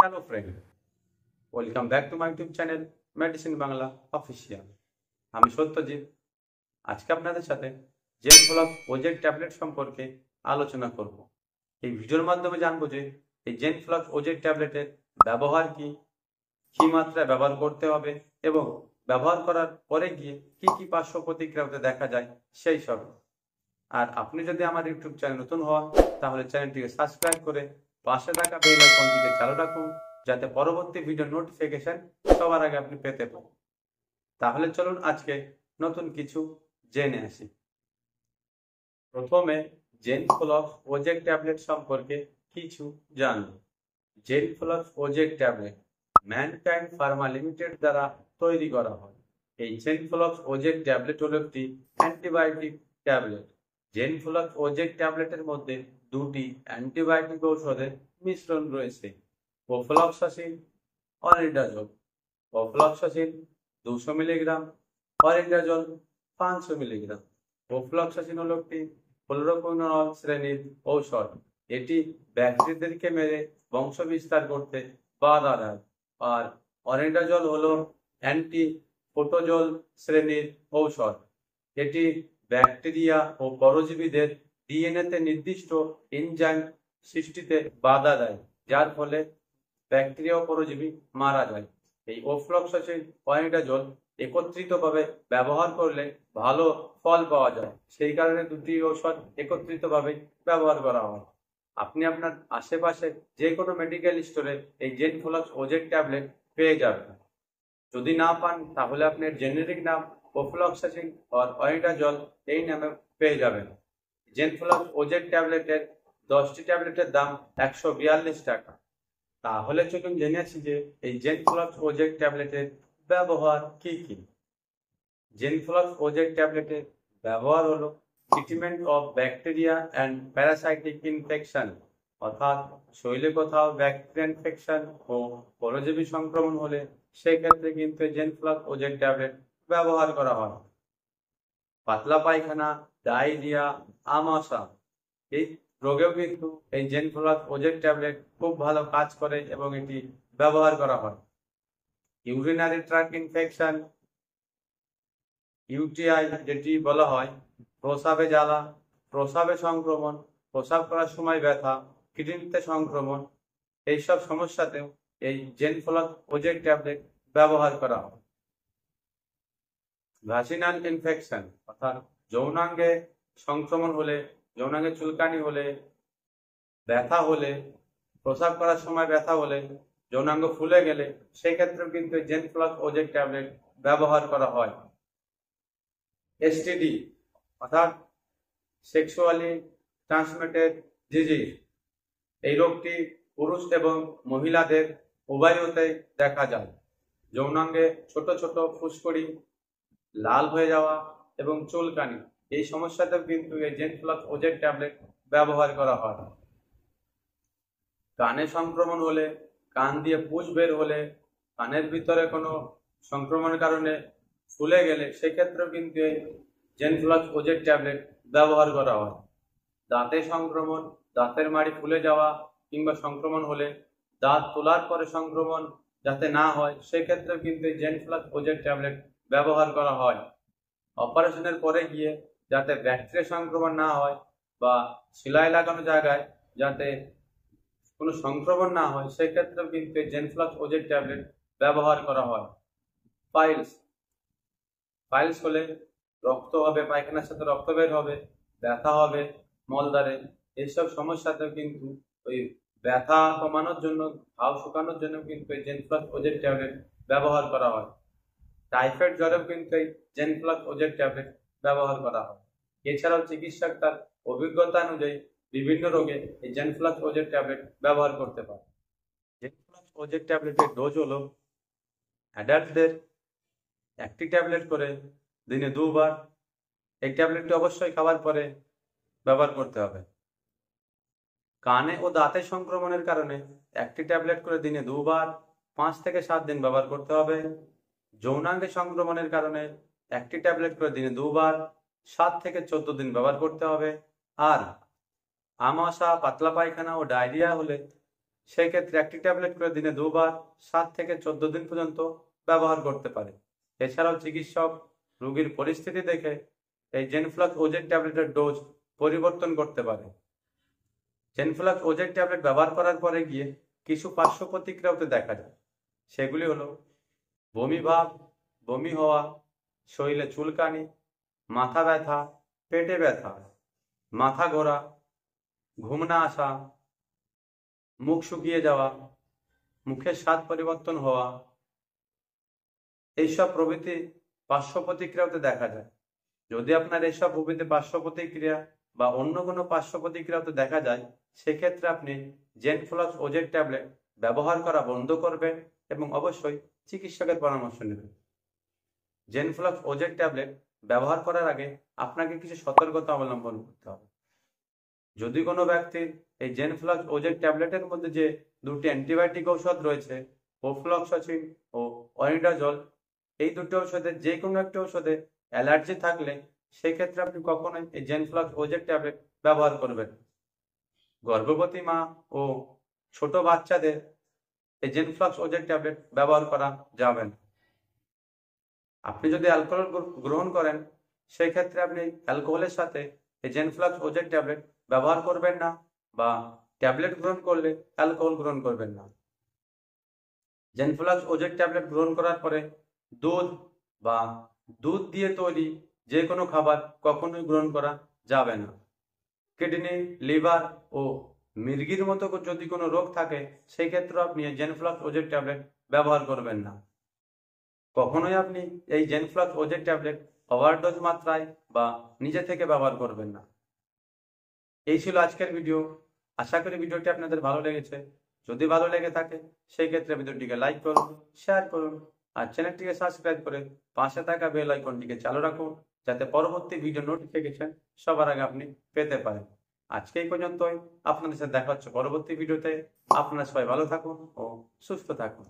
Hello friend, welcome back to my YouTube channel medicine Bangla official. আমি সত্যজিৎ। আজকে আপনাদের সাথে জেনফ্লক্স ওজেড ট্যাবলেট সম্পর্কে আলোচনা করব। এই ভিডিওর মাধ্যমে জানবো যে এই জেনফ্লক্স ওজেড ট্যাবলেটের ব্যবহার কি, কী মাত্রায় ব্যবহার করতে হবে এবং ব্যবহার করার পরে গিয়ে কি কি পার্শ্ব প্রতিক্রিয়া দেখা যায় সেই সব। আর আপনি যদি আমার ইউটিউব চ্যানেল নতুন হন তাহলে চ্যানেলটিকে সাবস্ক্রাইব করে পাশে থাকা বেল আইকনটিকে চালু রাখুন, যাতে পরবর্তী ভিডিও নোটিফিকেশন সবার আগে আপনি পেতে পারেন। তাহলে চলুন আজকে নতুন কিছু জেনে আসি। প্রথমে জেনফ্লক্স ওজেড ট্যাবলেট সম্পর্কে কিছু জানব। Zenflox OZ tablet Mankind Pharma limited দ্বারা তৈরি করা হয়। এই জেনফ্লক্স ওজেড ট্যাবলেট হল একটি অ্যান্টিবায়োটিক ট্যাবলেট। জেনফ্লক্স ওজেড ট্যাবলেটের মধ্যে দুটি অ্যান্টিবায়োটিক ঔষধের মিশ্রণ রয়েছে, প্রোফ্লক্সাসিন, অনিডাজল। প্রোফ্লক্সাসিন 200 মিলিগ্রাম, অনিডাজল 500 মিলিগ্রাম। প্রোফ্লক্সাসিন হল একটি ফ্লোরোকুইনোল শ্রেণীর ঔষধ। এটি ব্যাকটেরিয়াদেরকে মেরে বংশ বিস্তার করতে বাধা দেয়। আর অনিডাজল হলো অ্যান্টি প্রোটোজোল শ্রেণীর ঔষধ। এটি ব্যাকটেরিয়া ও পরজীবীদের ডিএনএতে নির্দিষ্ট এনজাইম সৃষ্টিতে বাধা দেয়, যার ফলে ব্যাকটেরিয়া ও পরজীবী মারা যায়। এই প্রোফ্লক্সাসিন, অনিডাজল একত্রিতভাবে ব্যবহার করলে ভালো ফল পাওয়া যায়, সেই কারণে দুটি ঔষধ একত্রিতভাবে ব্যবহার করা হয়। আপনি আপনার আশেপাশে যে কোনো মেডিকেল স্টোরে এই জেনফ্লক্স ওজেড ট্যাবলেট পেয়ে যাবেন। যদি না পান তাহলে আপনার জেনেরিক নাম প্রোফ্লক্সাসিন আর অনিডাজল এই নামে পেয়ে যাবেন। জেনফ্লক্স ওজেড ট্যাবলেটের 10টি ট্যাবলেটের দাম 142 টাকা। তাহলে চলুন জেনে আছি যে এই জেনফ্লক্স ওজেড ট্যাবলেটের ব্যবহার কি কি। জেনফ্লক্স ওজেড ট্যাবলেটের ব্যবহার হলো treatment of bacteria and parasitic infection, অর্থাৎ শরীরে কোথাও ব্যাকটেরিয়া ইনফেকশন ও পরজীবী সংক্রমণ হলে সেক্ষেত্রে কিন্তু জেনফ্লক্স ওজেড ট্যাবলেট ব্যবহার করা হয়। পাতলা পায়খানা, ডায়রিয়া, আমাশা এই রোগেও কিন্তু এই জেনফ্লক্স ওজেড ট্যাবলেট খুব ভালো কাজ করে এবং এটি ব্যবহার করা হয়। ইউরিনারি ট্র্যাক্ট ইনফেকশন, ইউটিআই যেটি বলা হয়, প্রস্রাবে জ্বালা, প্রস্রাবে সংক্রমণ, প্রস্রাব করার সময় ব্যথা, কিডনিতে সংক্রমণ, এইসব সমস্যাতেও এই জেনফ্লক্স ওজেড ট্যাবলেট ব্যবহার করা হয়। ভ্যাজিনাল ইনফেকশন, অর্থাৎ যৌনাঙ্গে সংক্রমণ হলে, যৌনাঙ্গে চুলকানি হলে, ব্যথা হলে, প্রস্রাব করার সময় ব্যথা হলে, যৌনাঙ্গ ফুলে গেলে সেই ক্ষেত্রেও কিন্তু জেনফ্লক্স ওজেড ট্যাবলেট ব্যবহার করা হয়। এসটিডি, অর্থাৎ সেক্সুয়ালি ট্রান্সমিটেড ডিজিজ, এই রোগটি পুরুষ এবং মহিলাদের উভয়তেই দেখা যায়। যৌনাঙ্গে ছোট ছোট ফুসকুড়ি, লাল হয়ে যাওয়া এবং চুলকানি, এই সমস্যাতেও কিন্তু এই জেনফ্লক্স ওজেড ট্যাবলেট ব্যবহার করা হয়। কানে সংক্রমণ হলে, কান দিয়ে পুঁজ বের হলে, কানের ভিতরে কোনো সংক্রমণের কারণে ফুলে গেলে সেক্ষেত্রেও কিন্তু এই জেনফ্লক্স ওজেড ট্যাবলেট ব্যবহার করা হয়। দাঁতে সংক্রমণ, দাঁতের মাড়ি ফুলে যাওয়া কিংবা সংক্রমণ হলে, দাঁত তোলার পরে সংক্রমণ যাতে না হয় সেক্ষেত্রেও কিন্তু এই জেনফ্লক্স ওজেড ট্যাবলেট ব্যবহার করা হয়। অপারেশনের পরে গিয়ে যাতে ব্যাকটেরিয়া সংক্রমণ না হয় বা সেলাই লাগানো জায়গায় যাতে কোনো সংক্রমণ না হয় সেক্ষেত্রেও কিন্তু জেনফ্লক্স ওজেড ট্যাবলেট ব্যবহার করা হয়। পাইলস হলে রক্ত হবে, পায়খানার সাথে রক্ত বের হবে, ব্যথা হবে মলদ্বারে, এইসব সমস্যাতেও কিন্তু ওই ব্যথা কমানোর জন্য, ঘাও শুকানোর জন্য কিন্তু এই জেনফ্লক্স ওজেড ট্যাবলেট ব্যবহার করা হয়। টাইফয়েড জ্বরেও কিন্তু এই জেনফ্লক্স ওজেড ট্যাবলেট ব্যবহার করা হয়। এছাড়াও চিকিৎসক তার অভিজ্ঞতা অনুযায়ী বিভিন্ন রোগে এই জেনফ্লক্স ওজেড ট্যাবলেট ব্যবহার করতে পারে। জেনফ্লক্স ওজেড ট্যাবলেটের ডোজ হলো অ্যাডাল্টদের 1টি ট্যাবলেট করে দিনে 2 বার। এই ট্যাবলেটটি অবশ্যই খাওয়ার পরে ব্যবহার করতে হবে। কানে ও দাঁতের সংক্রমণের কারণে 1টি ট্যাবলেট করে দিনে 2 বার 5 থেকে 7 দিন ব্যবহার করতে হবে। যৌনাঙ্গে সংক্রমণের কারণে 1টি ট্যাবলেট করে দিনে 2 বার 7 থেকে 14 দিন ব্যবহার করতে হবে। আর আমাশা, পাতলা পায়খানা ও ডায়রিয়া হলে সেক্ষেত্রে একটি ট্যাবলেট করে দিনে 2 বার 7 থেকে 14 দিন পর্যন্ত ব্যবহার করতে পারে। এছাড়াও চিকিৎসক রোগীর পরিস্থিতি দেখে এই জেনফ্লক্স ওজেড ট্যাবলেটের ডোজ পরিবর্তন করতে পারে। জেনফ্লক্স ওজেড ট্যাবলেট ব্যবহার করার পরে গিয়ে কিছু পার্শ্ব প্রতিক্রিয়া হতে দেখা যায়। সেগুলি হলো বমি ভাব, বমি হওয়া, শরীরে চুলকানি, মাথা ব্যথা, পেটে ব্যথা, মাথা ঘোরা, ঘুম না আসা, মুখ শুকিয়ে যাওয়া, মুখের স্বাদ পরিবর্তন হওয়া, এইসব প্রভৃতি পার্শ্ব প্রতিক্রিয়া হতে দেখা যায়। যদি আপনার এইসব প্রভৃতি পার্শ্ব প্রতিক্রিয়া বা অন্য কোনো পার্শ্ব প্রতিক্রিয়া হতে দেখা যায়, সেক্ষেত্রে আপনি জেনফ্লক্স ওজেড ট্যাবলেট ব্যবহার করা বন্ধ করবেন এবং অবশ্যই চিকিৎসকের পরামর্শ নেবেন। জেনফ্লক্স ওজেড ট্যাবলেট ব্যবহার করার আগে আপনাকে কিছু সতর্কতা অবলম্বন করতে হবে। যদি কোনো ব্যক্তির এই জেনফ্লক্স ওজেড ট্যাবলেটের মধ্যে যে 2টি অ্যান্টিবায়োটিক ঔষধ রয়েছে, ওফ্লক্সাসিন ও অনিডাজল, এই 2টি ঔষধের যে কোনো একটি ঔষধে অ্যালার্জি থাকলে সেক্ষেত্রে আপনি কখনোই এই জেনফ্লক্স ওজেড ট্যাবলেট ব্যবহার করবেন। গর্ভবতী মা ও ছোট বাচ্চাদের এই জেনফ্লক্স ওজেড ট্যাবলেট ব্যবহার করা যাবে না। আপনি যদি অ্যালকোহল গ্রহণ করেন, সেক্ষেত্রে আপনি অ্যালকোহলের সাথে এই জেনফ্লক্স ওজেড ট্যাবলেট ব্যবহার করবেন না, বা ট্যাবলেট গ্রহণ করলে অ্যালকোহল গ্রহণ করবেন না। জেনফ্লক্স ওজেড ট্যাবলেট গ্রহণ করার পরে দুধ বা দুধ দিয়ে তৈরি যে কোনো খাবার কখনোই গ্রহণ করা যাবে না। কিডনি, লিভার ও মির্গির মতো যদি কোনো রোগ থাকে, সেই ক্ষেত্রে আপনি এই জেনফ্লক্স ওজেড ট্যাবলেট ব্যবহার করবেন না। কখনোই আপনি এই জেনফ্লক্স ওজেড ট্যাবলেট ওভারডোজ মাত্রায় বা নিজে থেকে ব্যবহার করবেন না। এই ছিল আজকের ভিডিও। আশা করি ভিডিওটি আপনাদের ভালো লেগেছে। যদি ভালো লেগে থাকে সেই ক্ষেত্রে ভিডিওটিকে লাইক করুন, শেয়ার করুন আর চ্যানেলটিকে সাবস্ক্রাইব করে পাশে থাকা বেল আইকনটিকে চালু রাখুন, যাতে পরবর্তী ভিডিও নোটিফিকেশন সবার আগে আপনি পেতে পারেন। আজকে এই পর্যন্তই। আপনাদের সাথে দেখা হচ্ছে পরবর্তী ভিডিওতে। আপনারা সবাই ভালো থাকুন ও সুস্থ থাকুন।